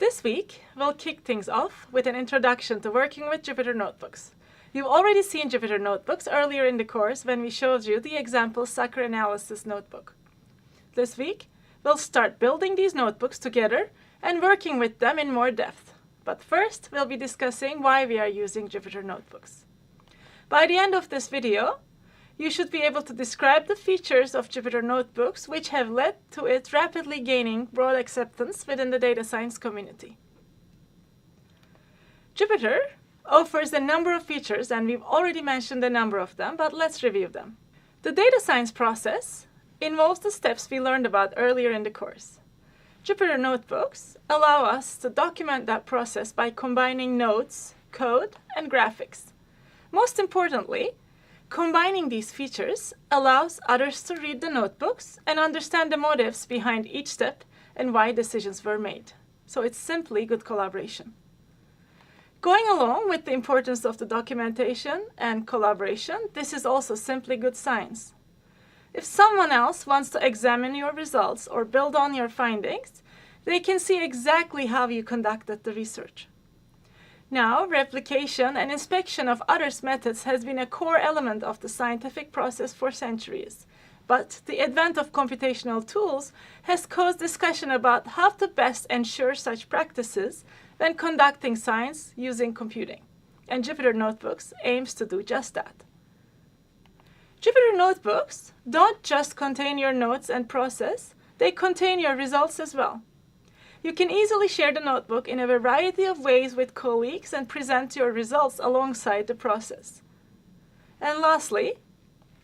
This week, we'll kick things off with an introduction to working with Jupyter Notebooks. You've already seen Jupyter Notebooks earlier in the course when we showed you the example Soccer Analysis Notebook. This week, we'll start building these notebooks together and working with them in more depth. But first, we'll be discussing why we are using Jupyter Notebooks. By the end of this video, you should be able to describe the features of Jupyter Notebooks which have led to it rapidly gaining broad acceptance within the data science community. Jupyter offers a number of features, and we've already mentioned a number of them, but let's review them. The data science process involves the steps we learned about earlier in the course. Jupyter Notebooks allow us to document that process by combining notes, code, and graphics. Most importantly, combining these features allows others to read the notebooks and understand the motives behind each step and why decisions were made. So it's simply good collaboration. Going along with the importance of the documentation and collaboration, this is also simply good science. If someone else wants to examine your results or build on your findings, they can see exactly how you conducted the research. Now, replication and inspection of others' methods has been a core element of the scientific process for centuries. But the advent of computational tools has caused discussion about how to best ensure such practices when conducting science using computing. And Jupyter Notebooks aims to do just that. Jupyter Notebooks don't just contain your notes and process, they contain your results as well. You can easily share the notebook in a variety of ways with colleagues and present your results alongside the process. And lastly,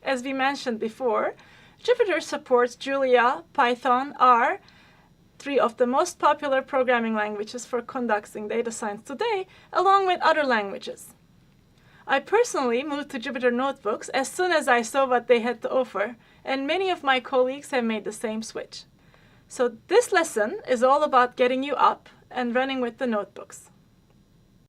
as we mentioned before, Jupyter supports Julia, Python, R, three of the most popular programming languages for conducting data science today, along with other languages. I personally moved to Jupyter Notebooks as soon as I saw what they had to offer, and many of my colleagues have made the same switch. So this lesson is all about getting you up and running with the notebooks.